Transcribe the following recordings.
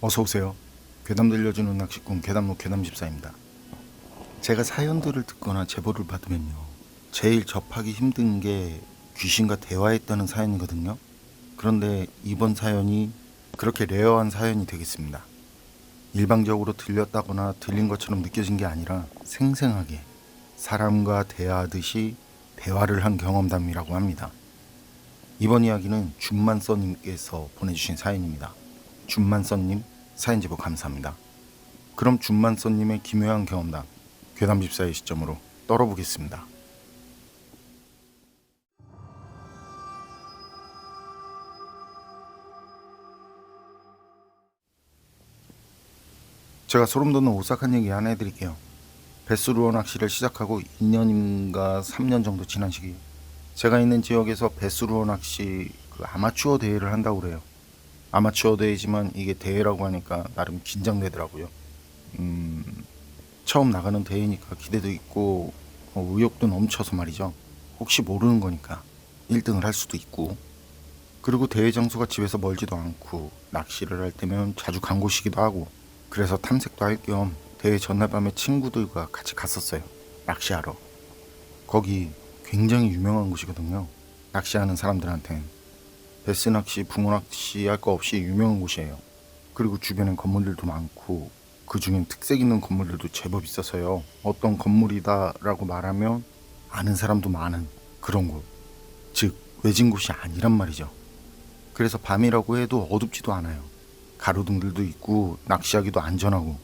어서오세요. 괴담 들려주는 낚시꾼 괴담로 괴담집사입니다. 제가 사연들을 듣거나 제보를 받으면요, 제일 접하기 힘든 게 귀신과 대화했다는 사연이거든요. 그런데 이번 사연이 그렇게 레어한 사연이 되겠습니다. 일방적으로 들렸다거나 들린 것처럼 느껴진 게 아니라 생생하게 사람과 대화하듯이 대화를 한 경험담이라고 합니다. 이번 이야기는 준만써님께서 보내주신 사연입니다. 준만써님, 사연 제보 감사합니다. 그럼 준만써님의 기묘한 경험담, 괴담집사의 시점으로 떨어보겠습니다. 제가 소름 돋는 오싹한 얘기 하나 해드릴게요. 배스루어 낚시를 시작하고 2년인가 3년 정도 지난 시기, 제가 있는 지역에서 배스루어 낚시 아마추어 대회를 한다고 그래요. 아마추어 대회지만 이게 대회라고 하니까 나름 긴장되더라고요. 처음 나가는 대회니까 기대도 있고 의욕도 넘쳐서 말이죠. 혹시 모르는 거니까 1등을 할 수도 있고, 그리고 대회 장소가 집에서 멀지도 않고 낚시를 할 때면 자주 간 곳이기도 하고, 그래서 탐색도 할 겸 대회 전날 밤에 친구들과 같이 갔었어요. 낚시하러. 거기 굉장히 유명한 곳이거든요. 낚시하는 사람들한텐 베스 낚시, 붕어 낚시 할 거 없이 유명한 곳이에요. 그리고 주변엔 건물들도 많고 그 중엔 특색 있는 건물들도 제법 있어서요. 어떤 건물이다라고 말하면 아는 사람도 많은 그런 곳. 즉 외진 곳이 아니란 말이죠. 그래서 밤이라고 해도 어둡지도 않아요. 가로등들도 있고 낚시하기도 안전하고,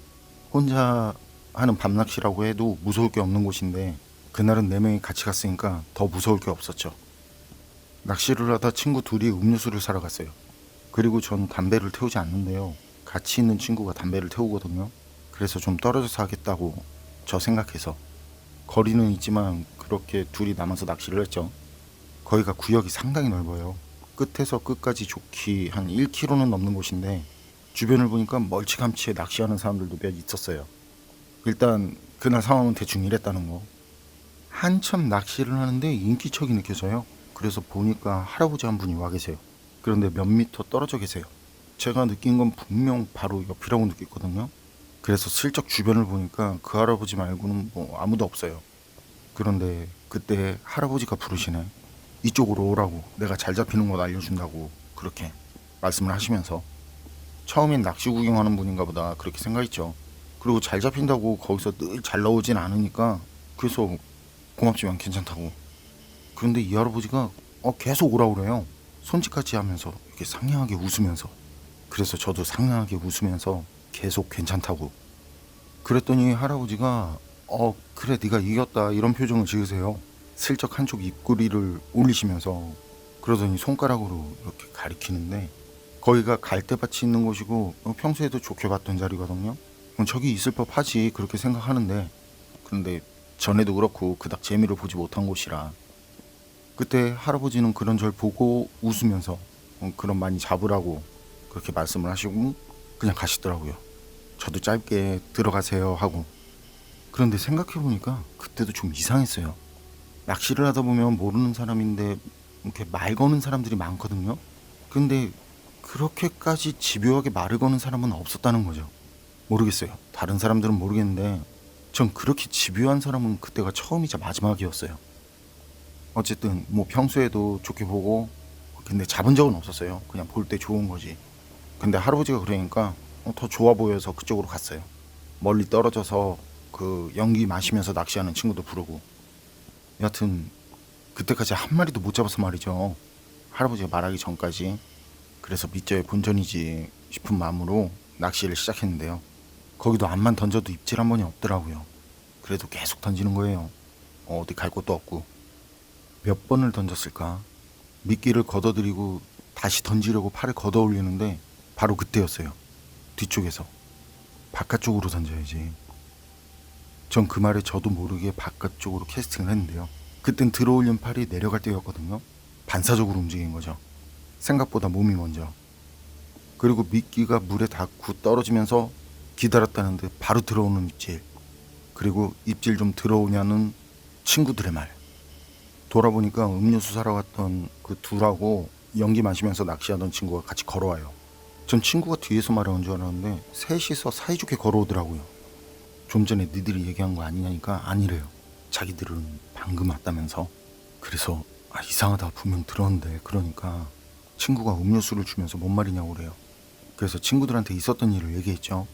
혼자 하는 밤낚시라고 해도 무서울 게 없는 곳인데 그날은 4명이 같이 갔으니까 더 무서울 게 없었죠. 낚시를 하다 친구 둘이 음료수를 사러 갔어요. 그리고 전 담배를 태우지 않는데요, 같이 있는 친구가 담배를 태우거든요. 그래서 좀 떨어져서 하겠다고 저 생각해서, 거리는 있지만 그렇게 둘이 남아서 낚시를 했죠. 거기가 구역이 상당히 넓어요. 끝에서 끝까지 좋기 한 1km는 넘는 곳인데 주변을 보니까 멀찌감치 낚시하는 사람들도 몇 있었어요. 일단 그날 상황은 대충 이랬다는 거. 한참 낚시를 하는데 인기척이 느껴져요. 그래서 보니까 할아버지 한 분이 와 계세요. 그런데 몇 미터 떨어져 계세요. 제가 느낀 건 분명 바로 옆이라고 느꼈거든요. 그래서 슬쩍 주변을 보니까 그 할아버지 말고는 아무도 없어요. 그런데 그때 할아버지가 부르시네. 이쪽으로 오라고, 내가 잘 잡히는 곳 알려준다고 그렇게 말씀을 하시면서, 처음엔 낚시 구경하는 분인가 보다 그렇게 생각했죠. 그리고 잘 잡힌다고 거기서 늘 잘 나오진 않으니까 그래서 고맙지만 괜찮다고. 그런데 이 할아버지가 계속 오라고 그래요. 손짓까지 하면서 이렇게 상냥하게 웃으면서. 그래서 저도 상냥하게 웃으면서 계속 괜찮다고. 그랬더니 할아버지가 그래 네가 이겼다 이런 표정을 지으세요. 슬쩍 한쪽 입꼬리를 올리시면서. 그러더니 손가락으로 이렇게 가리키는데, 거기가 갈대밭이 있는 곳이고 평소에도 좋게 봤던 자리거든요. 저기 있을 법하지 그렇게 생각하는데, 그런데 전에도 그렇고 그닥 재미를 보지 못한 곳이라. 그때 할아버지는 그런 절 보고 웃으면서 그럼 많이 잡으라고 그렇게 말씀을 하시고 그냥 가시더라고요. 저도 짧게 들어가세요 하고. 그런데 생각해보니까 그때도 좀 이상했어요. 낚시를 하다 보면 모르는 사람인데 이렇게 말 거는 사람들이 많거든요. 근데 그렇게까지 집요하게 말을 거는 사람은 없었다는 거죠. 모르겠어요. 다른 사람들은 모르겠는데 전 그렇게 집요한 사람은 그때가 처음이자 마지막이었어요. 어쨌든 평소에도 좋게 보고, 근데 잡은 적은 없었어요. 그냥 볼 때 좋은 거지. 근데 할아버지가 그러니까 더 좋아 보여서 그쪽으로 갔어요. 멀리 떨어져서 그 연기 마시면서 낚시하는 친구도 부르고. 여하튼 그때까지 한 마리도 못 잡아서 말이죠. 할아버지가 말하기 전까지. 그래서 밑져의 본전이지 싶은 마음으로 낚시를 시작했는데요. 거기도 암만 던져도 입질 한 번이 없더라고요. 그래도 계속 던지는 거예요. 어디 갈 곳도 없고. 몇 번을 던졌을까? 미끼를 걷어들이고 다시 던지려고 팔을 걷어 올리는데 바로 그때였어요. 뒤쪽에서. 바깥쪽으로 던져야지. 전 그 말에 저도 모르게 바깥쪽으로 캐스팅을 했는데요. 그땐 들어올린 팔이 내려갈 때였거든요. 반사적으로 움직인 거죠. 생각보다 몸이 먼저. 그리고 미끼가 물에 닿고 떨어지면서 기다렸다는 듯 바로 들어오는 입질. 그리고 입질 좀 들어오냐는 친구들의 말. 돌아보니까 음료수 사러 갔던 그 둘하고 연기 마시면서 낚시하던 친구가 같이 걸어와요. 전 친구가 뒤에서 말하는 줄 알았는데 셋이서 사이좋게 걸어오더라고요. 좀 전에 니들이 얘기한 거 아니냐니까 아니래요. 자기들은 방금 왔다면서. 그래서 이상하다 분명 들었는데, 그러니까 친구가 음료수를 주면서 뭔 말이냐고 그래요. 그래서 친구들한테 있었던 일을 얘기했죠.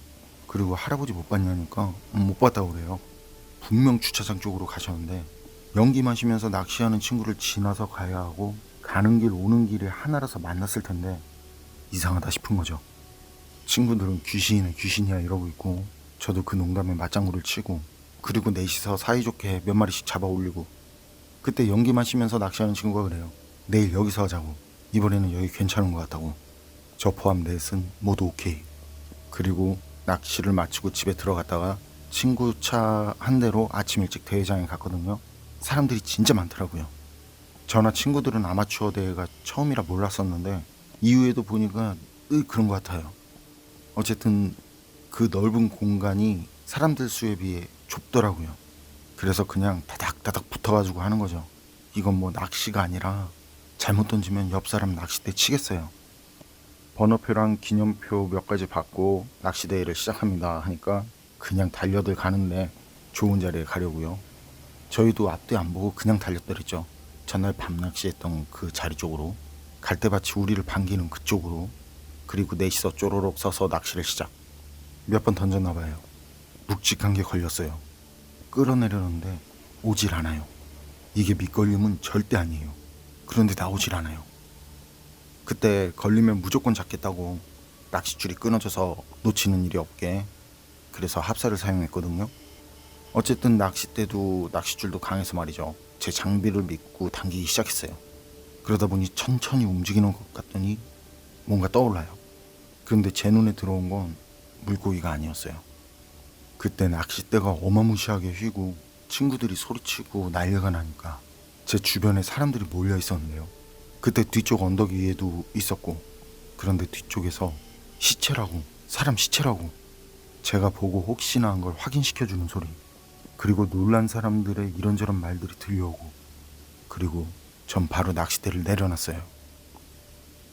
그리고 할아버지 못 봤냐니까 못 봤다고 그래요. 분명 주차장 쪽으로 가셨는데 연기 마시면서 낚시하는 친구를 지나서 가야 하고, 가는 길 오는 길에 하나라서 만났을 텐데 이상하다 싶은 거죠. 친구들은 귀신이네 귀신이야 이러고 있고, 저도 그 농담에 맞장구를 치고, 그리고 넷이서 사이좋게 몇 마리씩 잡아 올리고. 그때 연기 마시면서 낚시하는 친구가 그래요. 내일 여기서 하자고. 이번에는 여기 괜찮은 것 같다고. 저 포함 넷은 모두 오케이. 그리고 낚시를 마치고 집에 들어갔다가 친구 차 한 대로 아침 일찍 대회장에 갔거든요. 사람들이 진짜 많더라고요. 저나 친구들은 아마추어 대회가 처음이라 몰랐었는데 이후에도 보니까 늘 그런 것 같아요. 어쨌든 그 넓은 공간이 사람들 수에 비해 좁더라고요. 그래서 그냥 다닥다닥 붙어가지고 하는 거죠. 이건 뭐 낚시가 아니라 잘못 던지면 옆 사람 낚싯대 치겠어요. 번호표랑 기념표 몇 가지 받고 낚시대회를 시작합니다 하니까 그냥 달려들 가는데 좋은 자리에 가려고요. 저희도 앞뒤 안 보고 그냥 달렸더랬죠. 전날 밤 낚시했던 그 자리 쪽으로, 갈대밭이 우리를 반기는 그쪽으로. 그리고 넷이서 쪼로록 서서 낚시를 시작. 몇 번 던졌나 봐요. 묵직한 게 걸렸어요. 끌어내려는데 오질 않아요. 이게 밑걸림은 절대 아니에요. 그런데 나오질 않아요. 그때 걸리면 무조건 잡겠다고 낚싯줄이 끊어져서 놓치는 일이 없게, 그래서 합사를 사용했거든요. 어쨌든 낚싯대도 낚싯줄도 강해서 말이죠. 제 장비를 믿고 당기기 시작했어요. 그러다 보니 천천히 움직이는 것 같더니 뭔가 떠올라요. 그런데 제 눈에 들어온 건 물고기가 아니었어요. 그때 낚싯대가 어마무시하게 휘고 친구들이 소리치고 난리가 나니까 제 주변에 사람들이 몰려 있었는데요. 그때 뒤쪽 언덕 위에도 있었고, 그런데 뒤쪽에서 시체라고, 사람 시체라고, 제가 보고 혹시나 한 걸 확인시켜주는 소리, 그리고 놀란 사람들의 이런저런 말들이 들려오고, 그리고 전 바로 낚싯대를 내려놨어요.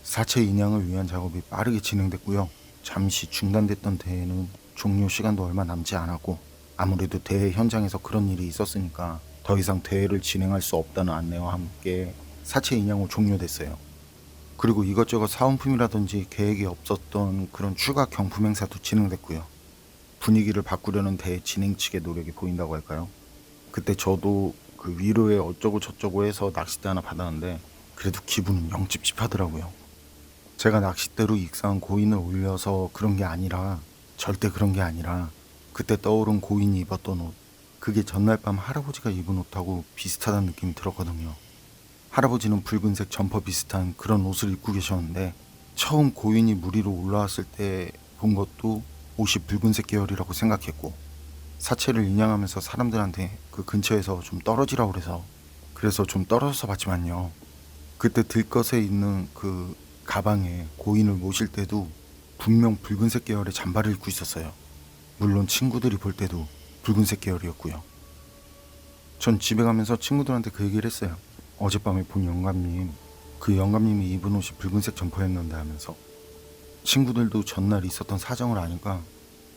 사체 인양을 위한 작업이 빠르게 진행됐고요. 잠시 중단됐던 대회는 종료 시간도 얼마 남지 않았고, 아무래도 대회 현장에서 그런 일이 있었으니까 더 이상 대회를 진행할 수 없다는 안내와 함께 사체 인양 후 종료됐어요. 그리고 이것저것 사은품이라든지 계획이 없었던 그런 추가 경품 행사도 진행됐고요. 분위기를 바꾸려는 대회 진행 측의 노력이 보인다고 할까요? 그때 저도 그 위로에 어쩌고 저쩌고 해서 낚싯대 하나 받았는데 그래도 기분은 영 찝찝하더라고요. 제가 낚싯대로 익사한 고인을 올려서 그런 게 아니라, 절대 그런 게 아니라, 그때 떠오른 고인이 입었던 옷, 그게 전날 밤 할아버지가 입은 옷하고 비슷하다는 느낌이 들었거든요. 할아버지는 붉은색 점퍼 비슷한 그런 옷을 입고 계셨는데, 처음 고인이 물 위로 올라왔을 때 본 것도 옷이 붉은색 계열이라고 생각했고, 사체를 인양하면서 사람들한테 그 근처에서 좀 떨어지라고 그래서 좀 떨어져서 봤지만요. 그때 들것에 있는 그 가방에 고인을 모실 때도 분명 붉은색 계열의 잠바를 입고 있었어요. 물론 친구들이 볼 때도 붉은색 계열이었고요. 전 집에 가면서 친구들한테 그 얘기를 했어요. 어젯밤에 본 영감님, 그 영감님이 입은 옷이 붉은색 점퍼였는데 하면서. 친구들도 전날 있었던 사정을 아니까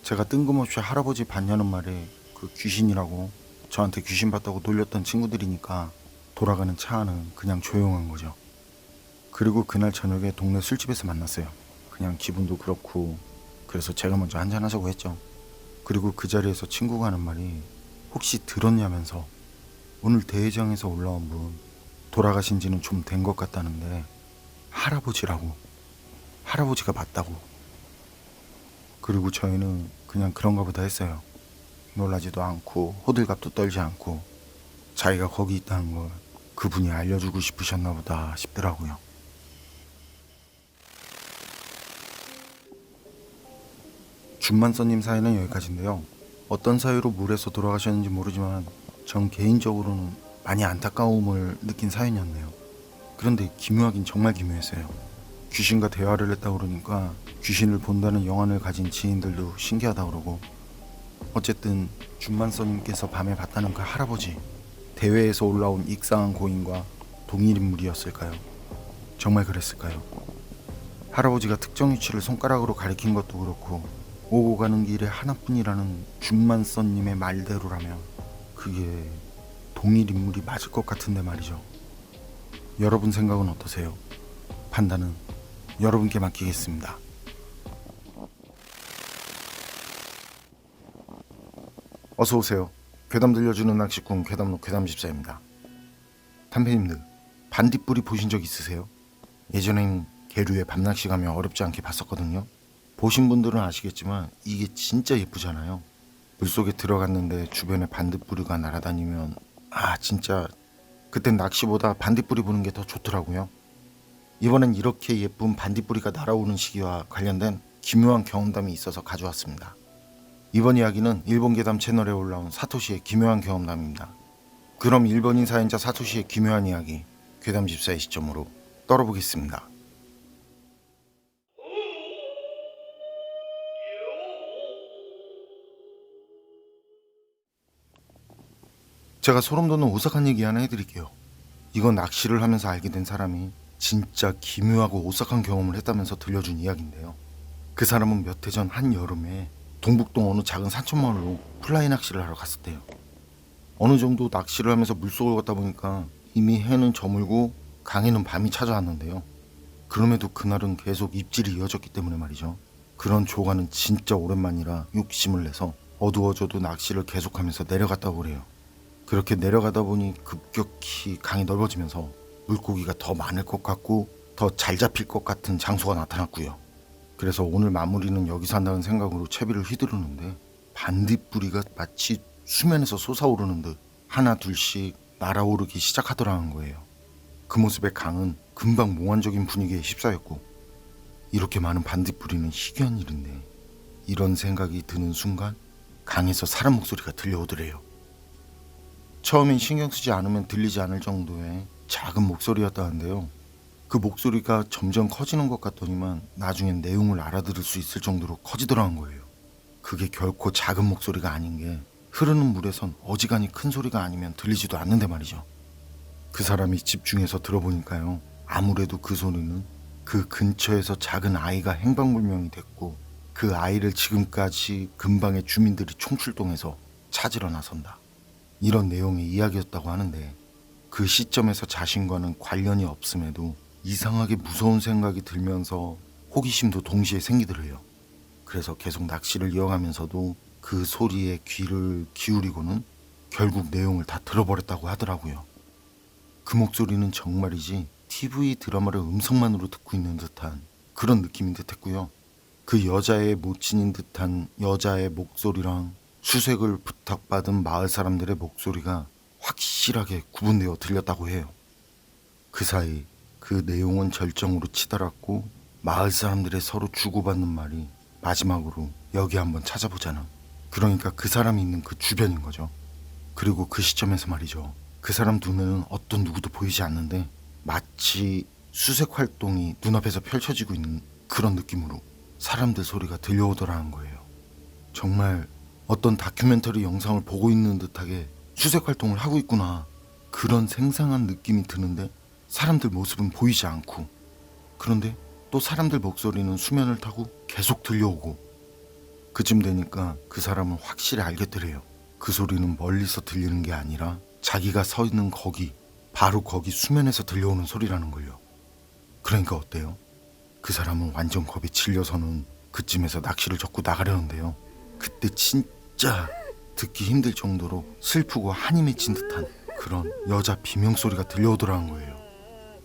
제가 뜬금없이 할아버지 봤냐는 말에 그 귀신이라고 저한테 귀신 봤다고 놀렸던 친구들이니까 돌아가는 차 안은 그냥 조용한 거죠. 그리고 그날 저녁에 동네 술집에서 만났어요. 그냥 기분도 그렇고 그래서 제가 먼저 한잔하자고 했죠. 그리고 그 자리에서 친구가 하는 말이, 혹시 들었냐면서, 오늘 대회장에서 올라온 분 돌아가신 지는 좀 된 것 같다는데 할아버지라고, 할아버지가 맞다고. 그리고 저희는 그냥 그런가 보다 했어요. 놀라지도 않고 호들갑도 떨지 않고, 자기가 거기 있다는 걸 그분이 알려주고 싶으셨나 보다 싶더라고요. 준만서님 사연은 여기까지인데요. 어떤 사유로 물에서 돌아가셨는지 모르지만 전 개인적으로는 많이 안타까움을 느낀 사연이었네요. 그런데 기묘하긴 정말 기묘했어요. 귀신과 대화를 했다고 그러니까 귀신을 본다는 영안을 가진 지인들도 신기하다고 그러고, 어쨌든 준만서님께서 밤에 봤다는 그 할아버지, 대회에서 올라온 익상한 고인과 동일 인물이었을까요? 정말 그랬을까요? 할아버지가 특정 위치를 손가락으로 가리킨 것도 그렇고 오고 가는 길에 하나뿐이라는 준만선님의 말대로라면 그게 동일 인물이 맞을 것 같은데 말이죠. 여러분 생각은 어떠세요? 판단은 여러분께 맡기겠습니다. 어서 오세요. 괴담 들려주는 낚시꾼 괴담록 괴담집사입니다. 탐배님들, 반딧불이 보신 적 있으세요? 예전엔 계류에 밤낚시 가면 어렵지 않게 봤었거든요. 보신 분들은 아시겠지만 이게 진짜 예쁘잖아요. 물속에 들어갔는데 주변에 반딧불이가 날아다니면 진짜 그땐 낚시보다 반딧불이 보는 게 더 좋더라고요. 이번엔 이렇게 예쁜 반딧불이가 날아오는 시기와 관련된 기묘한 경험담이 있어서 가져왔습니다. 이번 이야기는 일본 괴담 채널에 올라온 사토시의 기묘한 경험담입니다. 그럼 일본인 사연자 사토시의 기묘한 이야기 괴담집사의 시점으로 떨어보겠습니다. 제가 소름 돋는 오싹한 얘기 하나 해드릴게요. 이건 낚시를 하면서 알게 된 사람이 진짜 기묘하고 오싹한 경험을 했다면서 들려준 이야기인데요. 그 사람은 몇 해 전 한여름에 동북동 어느 작은 산천마을로 플라이 낚시를 하러 갔었대요. 어느 정도 낚시를 하면서 물속을 걷다 보니까 이미 해는 저물고 강에는 밤이 찾아왔는데요. 그럼에도 그날은 계속 입질이 이어졌기 때문에 말이죠. 그런 조가는 진짜 오랜만이라 욕심을 내서 어두워져도 낚시를 계속하면서 내려갔다고 그래요. 그렇게 내려가다 보니 급격히 강이 넓어지면서 물고기가 더 많을 것 같고 더 잘 잡힐 것 같은 장소가 나타났고요. 그래서 오늘 마무리는 여기서 한다는 생각으로 채비를 휘두르는데 반딧불이가 마치 수면에서 솟아오르는 듯 하나 둘씩 날아오르기 시작하더라는 거예요. 그 모습에 강은 금방 몽환적인 분위기에 휩싸였고 이렇게 많은 반딧불이는 희귀한 일인데 이런 생각이 드는 순간 강에서 사람 목소리가 들려오더래요. 처음엔 신경 쓰지 않으면 들리지 않을 정도의 작은 목소리였다는데요. 그 목소리가 점점 커지는 것 같더니만 나중엔 내용을 알아들을 수 있을 정도로 커지더라는 거예요. 그게 결코 작은 목소리가 아닌 게 흐르는 물에선 어지간히 큰 소리가 아니면 들리지도 않는데 말이죠. 그 사람이 집중해서 들어보니까요. 아무래도 그 소리는 그 근처에서 작은 아이가 행방불명이 됐고 그 아이를 지금까지 근방의 주민들이 총출동해서 찾으러 나선다. 이런 내용의 이야기였다고 하는데 그 시점에서 자신과는 관련이 없음에도 이상하게 무서운 생각이 들면서 호기심도 동시에 생기더래요. 그래서 계속 낚시를 이어가면서도 그 소리에 귀를 기울이고는 결국 내용을 다 들어버렸다고 하더라고요. 그 목소리는 정말이지 TV 드라마를 음성만으로 듣고 있는 듯한 그런 느낌인 듯했고요. 그 여자의 모친인 듯한 여자의 목소리랑 수색을 부탁받은 마을 사람들의 목소리가 확실하게 구분되어 들렸다고 해요. 그 사이 그 내용은 절정으로 치달았고 마을 사람들의 서로 주고받는 말이 마지막으로 여기 한번 찾아보자는, 그러니까 그 사람이 있는 그 주변인 거죠. 그리고 그 시점에서 말이죠. 그 사람 눈에는 어떤 누구도 보이지 않는데 마치 수색 활동이 눈앞에서 펼쳐지고 있는 그런 느낌으로 사람들 소리가 들려오더라는 거예요. 정말 어떤 다큐멘터리 영상을 보고 있는 듯하게 수색 활동을 하고 있구나, 그런 생생한 느낌이 드는데 사람들 모습은 보이지 않고, 그런데 또 사람들 목소리는 수면을 타고 계속 들려오고, 그쯤 되니까 그 사람은 확실히 알겠더래요. 그 소리는 멀리서 들리는 게 아니라 자기가 서 있는 거기, 바로 거기 수면에서 들려오는 소리라는 걸요. 그러니까 어때요? 그 사람은 완전 겁에 질려서는 그쯤에서 낚시를 접고 나가려는데요. 그때 진짜 듣기 힘들 정도로 슬프고 한이 맺힌 듯한 그런 여자 비명소리가 들려오더라는 거예요.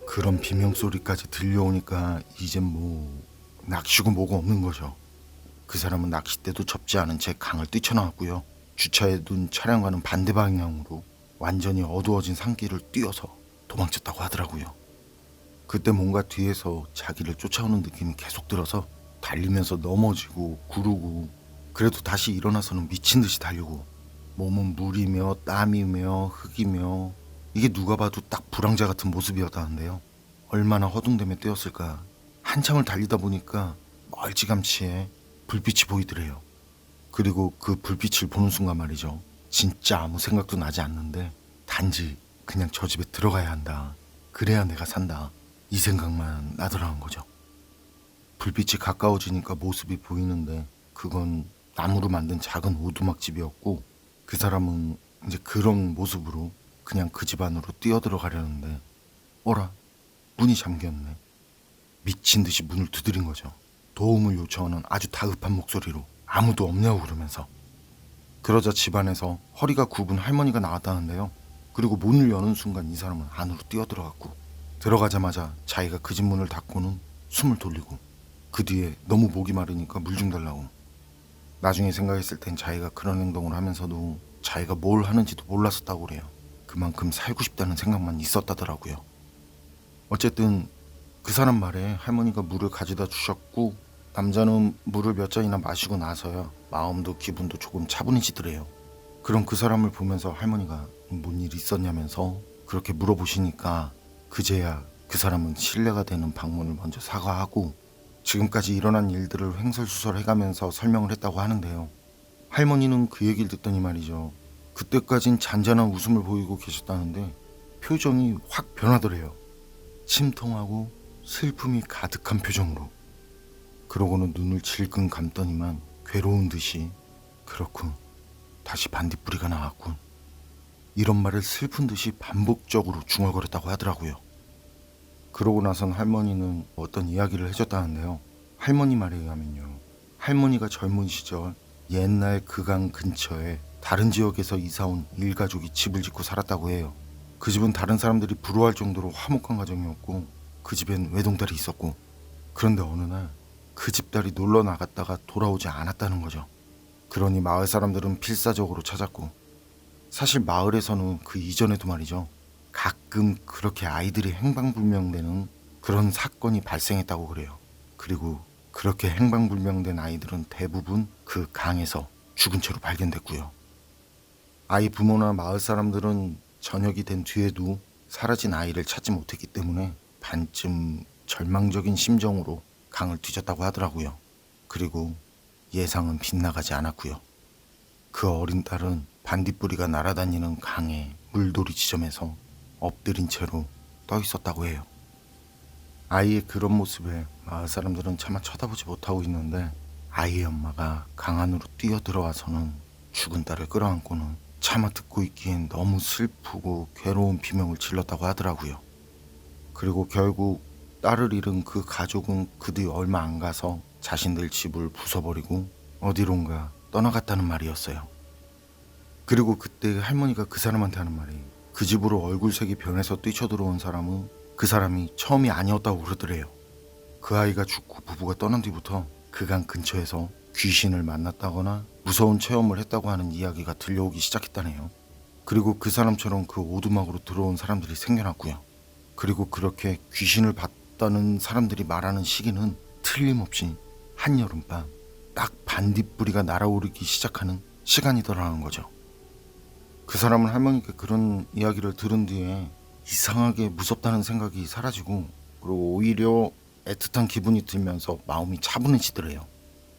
그런 비명소리까지 들려오니까 이젠 낚시고 뭐고 없는 거죠. 그 사람은 낚싯대도 접지 않은 채 강을 뛰쳐나왔고요. 주차해둔 차량과는 반대 방향으로 완전히 어두워진 산길을 뛰어서 도망쳤다고 하더라고요. 그때 뭔가 뒤에서 자기를 쫓아오는 느낌이 계속 들어서 달리면서 넘어지고 구르고, 그래도 다시 일어나서는 미친 듯이 달리고, 몸은 물이며 땀이며 흙이며, 이게 누가 봐도 딱 불황자 같은 모습이었다는데요. 얼마나 허둥대며 뛰었을까. 한참을 달리다 보니까 멀찌감치에 불빛이 보이더래요. 그리고 그 불빛을 보는 순간 말이죠. 진짜 아무 생각도 나지 않는데 단지 그냥 저 집에 들어가야 한다, 그래야 내가 산다, 이 생각만 나더라는 거죠. 불빛이 가까워지니까 모습이 보이는데 그건 나무로 만든 작은 오두막집이었고, 그 사람은 이제 그런 모습으로 그냥 그 집 안으로 뛰어들어가려는데 어라, 문이 잠겼네. 미친 듯이 문을 두드린 거죠. 도움을 요청하는 아주 다급한 목소리로 아무도 없냐고 그러면서. 그러자 집안에서 허리가 굽은 할머니가 나왔다는데요. 그리고 문을 여는 순간 이 사람은 안으로 뛰어들어갔고, 들어가자마자 자기가 그 집 문을 닫고는 숨을 돌리고, 그 뒤에 너무 목이 마르니까 물 좀 달라고. 나중에 생각했을 땐 자기가 그런 행동을 하면서도 자기가 뭘 하는지도 몰랐었다고 그래요. 그만큼 살고 싶다는 생각만 있었다더라고요. 어쨌든 그 사람 말에 할머니가 물을 가져다 주셨고, 남자는 물을 몇 잔이나 마시고 나서야 마음도 기분도 조금 차분해지더래요. 그럼 그 사람을 보면서 할머니가 뭔 일 있었냐면서 그렇게 물어보시니까 그제야 그 사람은 신뢰가 되는 방문을 먼저 사과하고 지금까지 일어난 일들을 횡설수설해가면서 설명을 했다고 하는데요. 할머니는 그 얘기를 듣더니 말이죠. 그때까진 잔잔한 웃음을 보이고 계셨다는데 표정이 확 변하더래요. 침통하고 슬픔이 가득한 표정으로. 그러고는 눈을 질끈 감더니만 괴로운 듯이 그렇군, 다시 반딧불이가 나왔군, 이런 말을 슬픈 듯이 반복적으로 중얼거렸다고 하더라고요. 그러고 나선 할머니는 어떤 이야기를 해줬다는데요. 할머니 말에 의하면요, 할머니가 젊은 시절 옛날 그 강 근처에 다른 지역에서 이사온 일가족이 집을 짓고 살았다고 해요. 그 집은 다른 사람들이 부러워할 정도로 화목한 가정이었고, 그 집엔 외동딸이 있었고, 그런데 어느 날 그 집딸이 놀러 나갔다가 돌아오지 않았다는 거죠. 그러니 마을 사람들은 필사적으로 찾았고, 사실 마을에서는 그 이전에도 말이죠, 가끔 그렇게 아이들이 행방불명되는 그런 사건이 발생했다고 그래요. 그리고 그렇게 행방불명된 아이들은 대부분 그 강에서 죽은 채로 발견됐고요. 아이 부모나 마을 사람들은 저녁이 된 뒤에도 사라진 아이를 찾지 못했기 때문에 반쯤 절망적인 심정으로 강을 뒤졌다고 하더라고요. 그리고 예상은 빗나가지 않았고요. 그 어린 딸은 반딧불이가 날아다니는 강의 물돌이 지점에서 엎드린 채로 떠 있었다고 해요. 아이의 그런 모습에 마을 사람들은 차마 쳐다보지 못하고 있는데, 아이의 엄마가 강 안으로 뛰어들어와서는 죽은 딸을 끌어안고는 차마 듣고 있기엔 너무 슬프고 괴로운 비명을 질렀다고 하더라고요. 그리고 결국 딸을 잃은 그 가족은 그 뒤 얼마 안 가서 자신들 집을 부숴버리고 어디론가 떠나갔다는 말이었어요. 그리고 그때 할머니가 그 사람한테 하는 말이, 그 집으로 얼굴색이 변해서 뛰쳐들어온 사람은 그 사람이 처음이 아니었다고 그러더래요. 그 아이가 죽고 부부가 떠난 뒤부터 그 강 근처에서 귀신을 만났다거나 무서운 체험을 했다고 하는 이야기가 들려오기 시작했다네요. 그리고 그 사람처럼 그 오두막으로 들어온 사람들이 생겨났고요. 그리고 그렇게 귀신을 봤다는 사람들이 말하는 시기는 틀림없이 한여름밤 딱 반딧불이가 날아오르기 시작하는 시간이더라는 거죠. 그 사람은 할머니께 그런 이야기를 들은 뒤에 이상하게 무섭다는 생각이 사라지고, 그리고 오히려 애틋한 기분이 들면서 마음이 차분해지더래요.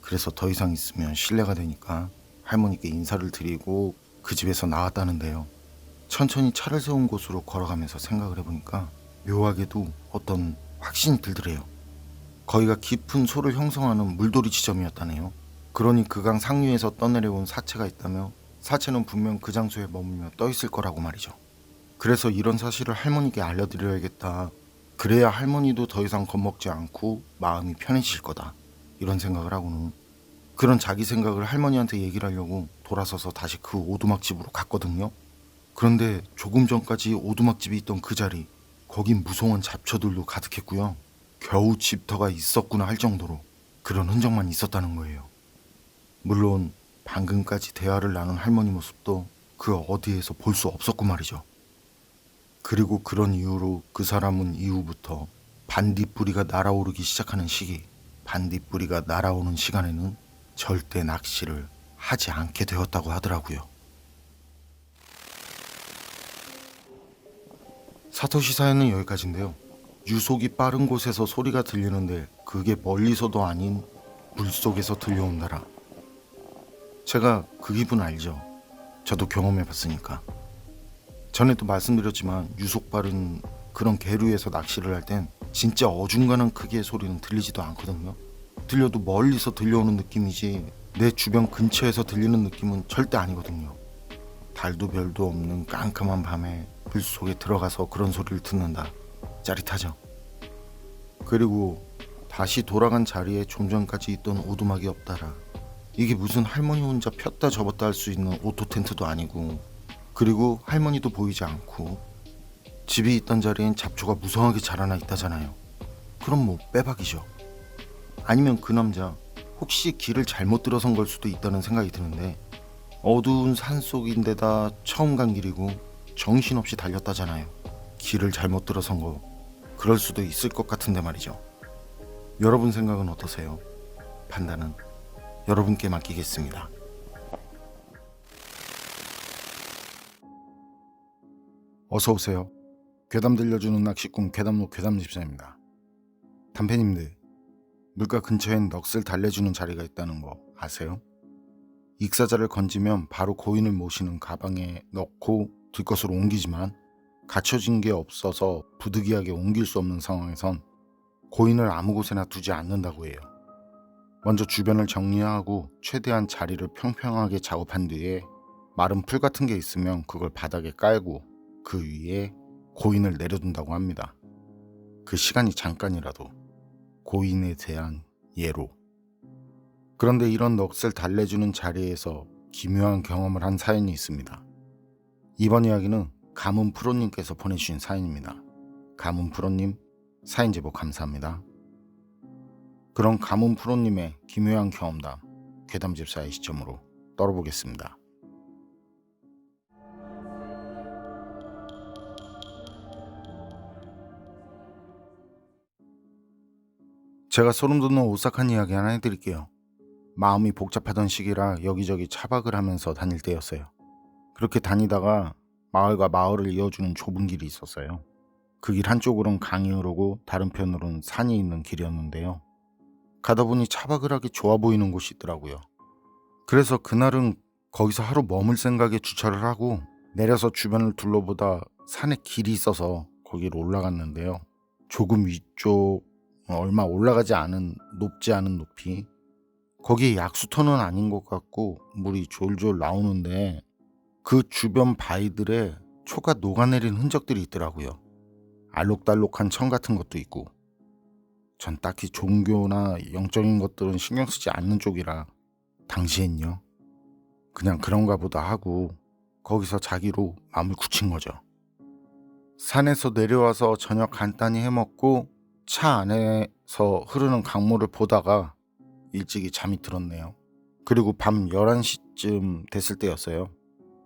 그래서 더 이상 있으면 신뢰가 되니까 할머니께 인사를 드리고 그 집에서 나왔다는데요. 천천히 차를 세운 곳으로 걸어가면서 생각을 해보니까 묘하게도 어떤 확신이 들더래요. 거기가 깊은 소를 형성하는 물돌이 지점이었다네요. 그러니 그 강 상류에서 떠내려온 사체가 있다며 사체는 분명 그 장소에 머물며 떠 있을 거라고 말이죠. 그래서 이런 사실을 할머니께 알려드려야겠다. 그래야 할머니도 더 이상 겁먹지 않고 마음이 편해지실 거다. 이런 생각을 하고는 그런 자기 생각을 할머니한테 얘기를 하려고 돌아서서 다시 그 오두막집으로 갔거든요. 그런데 조금 전까지 오두막집이 있던 그 자리, 거긴 무성한 잡초들로 가득했고요. 겨우 집터가 있었구나 할 정도로 그런 흔적만 있었다는 거예요. 물론 방금까지 대화를 나눈 할머니 모습도 그 어디에서 볼 수 없었고 말이죠. 그리고 그런 이유로 그 사람은 이후부터 반딧불이가 날아오르기 시작하는 시기, 반딧불이가 날아오는 시간에는 절대 낚시를 하지 않게 되었다고 하더라고요. 사토시 사연은 여기까지인데요. 유속이 빠른 곳에서 소리가 들리는데 그게 멀리서도 아닌 물속에서 들려온다라. 제가 그 기분 알죠? 저도 경험해봤으니까. 전에도 말씀드렸지만 유속 빠른 그런 계류에서 낚시를 할 땐 진짜 어중간한 크기의 소리는 들리지도 않거든요. 들려도 멀리서 들려오는 느낌이지 내 주변 근처에서 들리는 느낌은 절대 아니거든요. 달도 별도 없는 깜깜한 밤에 불 속에 들어가서 그런 소리를 듣는다. 짜릿하죠. 그리고 다시 돌아간 자리에 좀 전까지 있던 오두막이 없다라. 이게 무슨 할머니 혼자 폈다 접었다 할 수 있는 오토 텐트도 아니고, 그리고 할머니도 보이지 않고, 집이 있던 자리엔 잡초가 무성하게 자라나 있다잖아요. 그럼 뭐 빼박이죠. 아니면 그 남자 혹시 길을 잘못 들어선 걸 수도 있다는 생각이 드는데, 어두운 산속인데다 처음 간 길이고 정신없이 달렸다잖아요. 길을 잘못 들어선 거 그럴 수도 있을 것 같은데 말이죠. 여러분 생각은 어떠세요? 판단은 여러분께 맡기겠습니다. 어서 오세요. 괴담 들려주는 낚시꾼 괴담로 괴담집사입니다. 단팬님들, 물가 근처엔 넋을 달래주는 자리가 있다는 거 아세요? 익사자를 건지면 바로 고인을 모시는 가방에 넣고 들것으로 옮기지만, 갖춰진 게 없어서 부득이하게 옮길 수 없는 상황에선 고인을 아무 곳에나 두지 않는다고 해요. 먼저 주변을 정리하고 최대한 자리를 평평하게 작업한 뒤에 마른 풀 같은 게 있으면 그걸 바닥에 깔고 그 위에 고인을 내려둔다고 합니다. 그 시간이 잠깐이라도 고인에 대한 예로. 그런데 이런 넋을 달래주는 자리에서 기묘한 경험을 한 사연이 있습니다. 이번 이야기는 가문 프로님께서 보내주신 사연입니다. 가문 프로님, 사연 제보 감사합니다. 그럼 가문 프로님의 기묘한 경험담, 괴담집사의 시점으로 떨어보겠습니다. 제가 소름 돋는 오싹한 이야기 하나 해드릴게요. 마음이 복잡하던 시기라 여기저기 차박을 하면서 다닐 때였어요. 그렇게 다니다가 마을과 마을을 이어주는 좁은 길이 있었어요. 그 길 한쪽으로는 강이 흐르고 다른 편으로는 산이 있는 길이었는데요. 가다 보니 차박을 하기 좋아 보이는 곳이 있더라고요. 그래서 그날은 거기서 하루 머물 생각에 주차를 하고 내려서 주변을 둘러보다 산에 길이 있어서 거기로 올라갔는데요. 조금 위쪽, 얼마 올라가지 않은 높지 않은 높이. 거기에 약수터는 아닌 것 같고 물이 졸졸 나오는데 그 주변 바위들에 초가 녹아내린 흔적들이 있더라고요. 알록달록한 천 같은 것도 있고. 전 딱히 종교나 영적인 것들은 신경 쓰지 않는 쪽이라 당시엔요. 그냥 그런가 보다 하고 거기서 자기로 마음을 굳힌 거죠. 산에서 내려와서 저녁 간단히 해먹고 차 안에서 흐르는 강물을 보다가 일찍이 잠이 들었네요. 그리고 밤 11시쯤 됐을 때였어요.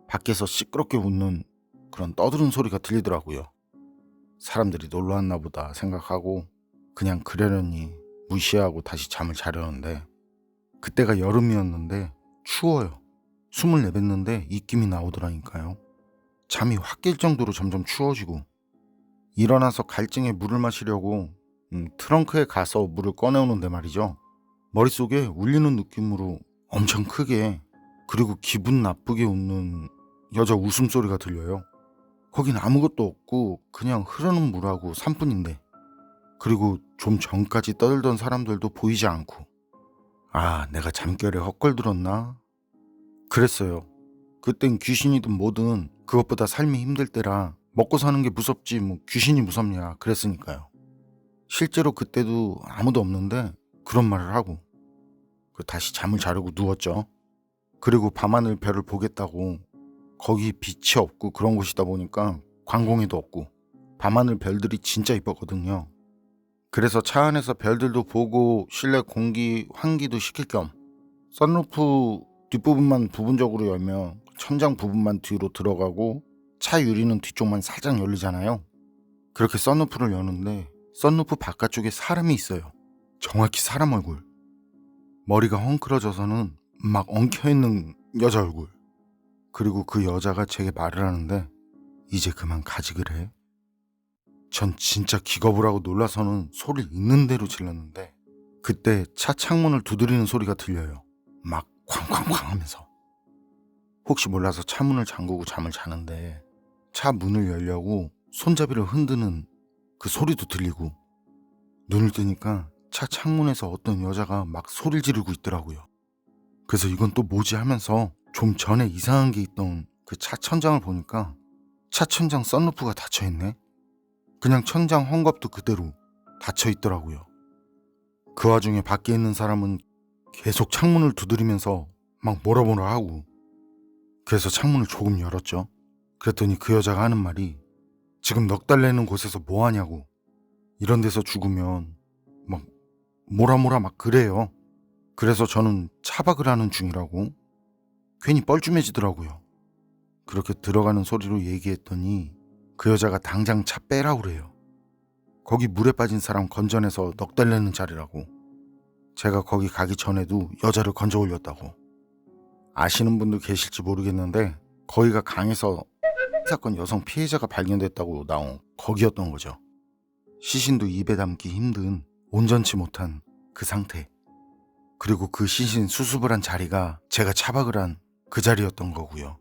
밖에서 시끄럽게 웃는 그런 떠드는 소리가 들리더라고요. 사람들이 놀러 왔나 보다 생각하고 그냥 그러려니 무시하고 다시 잠을 자려는데, 그때가 여름이었는데 추워요. 숨을 내뱉는데 입김이 나오더라니까요. 잠이 확 깰 정도로 점점 추워지고, 일어나서 갈증에 물을 마시려고 트렁크에 가서 물을 꺼내오는데 말이죠. 머릿속에 울리는 느낌으로 엄청 크게, 그리고 기분 나쁘게 웃는 여자 웃음소리가 들려요. 거긴 아무것도 없고 그냥 흐르는 물하고 산뿐인데, 그리고 좀 전까지 떠들던 사람들도 보이지 않고. 아, 내가 잠결에 헛걸들었나? 그랬어요. 그땐 귀신이든 뭐든 그것보다 삶이 힘들 때라 먹고 사는 게 무섭지 뭐 귀신이 무섭냐 그랬으니까요. 실제로 그때도 아무도 없는데 그런 말을 하고 다시 잠을 자려고 누웠죠. 그리고 밤하늘 별을 보겠다고, 거기 빛이 없고 그런 곳이다 보니까 광공해도 없고 밤하늘 별들이 진짜 이뻤거든요. 그래서 차 안에서 별들도 보고 실내 공기 환기도 시킬 겸 썬루프 뒷부분만 부분적으로 열면 천장 부분만 뒤로 들어가고 차 유리는 뒤쪽만 살짝 열리잖아요. 그렇게 썬루프를 여는데 썬루프 바깥쪽에 사람이 있어요. 정확히 사람 얼굴. 머리가 헝클어져서는 막 엉켜있는 여자 얼굴. 그리고 그 여자가 제게 말을 하는데, 이제 그만 가지 그래? 전 진짜 기겁을 하고 놀라서는 소리를 있는 대로 질렀는데, 그때 차 창문을 두드리는 소리가 들려요. 막 쾅쾅쾅 하면서. 혹시 몰라서 차문을 잠그고 잠을 자는데 차 문을 열려고 손잡이를 흔드는 그 소리도 들리고, 눈을 뜨니까 차 창문에서 어떤 여자가 막 소리를 지르고 있더라고요. 그래서 이건 또 뭐지 하면서 좀 전에 이상한 게 있던 그 차 천장을 보니까 차 천장 썬루프가 닫혀있네. 그냥 천장 헝겊도 그대로 닫혀있더라고요. 그 와중에 밖에 있는 사람은 계속 창문을 두드리면서 막 뭐라 하고, 그래서 창문을 조금 열었죠. 그랬더니 그 여자가 하는 말이 지금 넉 달 내는 곳에서 뭐 하냐고, 이런 데서 죽으면 막 뭐라 막 그래요. 그래서 저는 차박을 하는 중이라고 괜히 뻘쭘해지더라고요. 그렇게 들어가는 소리로 얘기했더니 그 여자가 당장 차 빼라고 그래요. 거기 물에 빠진 사람 건져내서 넉 달 내는 자리라고. 제가 거기 가기 전에도 여자를 건져 올렸다고. 아시는 분도 계실지 모르겠는데 거기가 강에서 사건 여성 피해자가 발견됐다고 나온 거기였던 거죠. 시신도 입에 담기 힘든 온전치 못한 그 상태. 그리고 그 시신 수습을 한 자리가 제가 차박을 한 그 자리였던 거고요.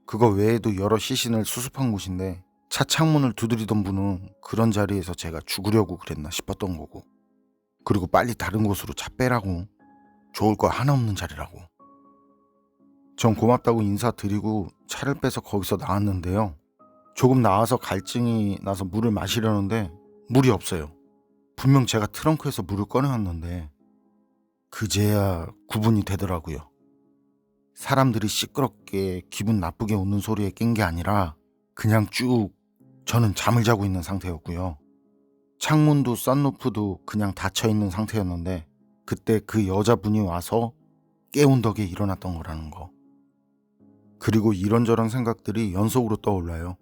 그거 외에도 여러 시신을 수습한 곳인데 차 창문을 두드리던 분은 그런 자리에서 제가 죽으려고 그랬나 싶었던 거고, 그리고 빨리 다른 곳으로 차 빼라고, 좋을 거 하나 없는 자리라고. 전 고맙다고 인사드리고 차를 빼서 거기서 나왔는데요. 조금 나와서 갈증이 나서 물을 마시려는데 물이 없어요. 분명 제가 트렁크에서 물을 꺼내왔는데 그제야 구분이 되더라고요. 사람들이 시끄럽게 기분 나쁘게 웃는 소리에 깬 게 아니라 그냥 쭉 저는 잠을 자고 있는 상태였고요. 창문도 썬루프도 그냥 닫혀있는 상태였는데 그때 그 여자분이 와서 깨운 덕에 일어났던 거라는 거. 그리고 이런저런 생각들이 연속으로 떠올라요.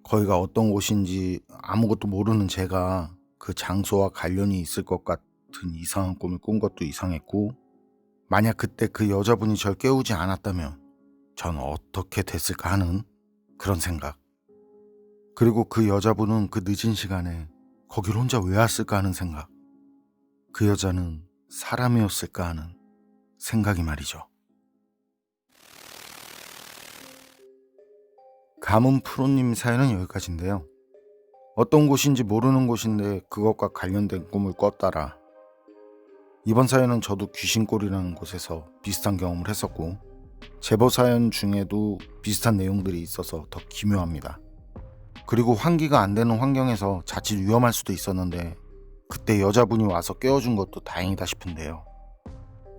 거기가 어떤 곳인지 아무것도 모르는 제가 그 장소와 관련이 있을 것 같은 이상한 꿈을 꾼 것도 이상했고, 만약 그때 그 여자분이 절 깨우지 않았다면 전 어떻게 됐을까 하는 그런 생각. 그리고 그 여자분은 그 늦은 시간에 거길 혼자 왜 왔을까 하는 생각. 그 여자는 사람이었을까 하는 생각이 말이죠. 가문 프로님 사연은 여기까지인데요. 어떤 곳인지 모르는 곳인데 그것과 관련된 꿈을 꿨다라. 이번 사연은 저도 귀신골이라는 곳에서 비슷한 경험을 했었고, 제보 사연 중에도 비슷한 내용들이 있어서 더 기묘합니다. 그리고 환기가 안 되는 환경에서 자칫 위험할 수도 있었는데 그때 여자분이 와서 깨워준 것도 다행이다 싶은데요.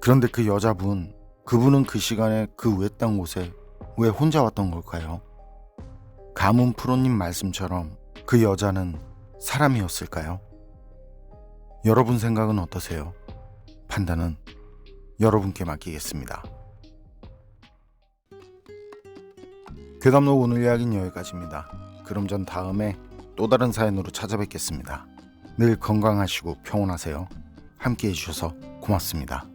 그런데 그 여자분, 그분은 그 시간에 그 외딴 곳에 왜 혼자 왔던 걸까요? 가문 프로님 말씀처럼 그 여자는 사람이었을까요? 여러분 생각은 어떠세요? 판단은 여러분께 맡기겠습니다. 괴담로 오늘 이야기는 여기까지입니다. 그럼 전 다음에 또 다른 사연으로 찾아뵙겠습니다. 늘 건강하시고 평온하세요. 함께 해주셔서 고맙습니다.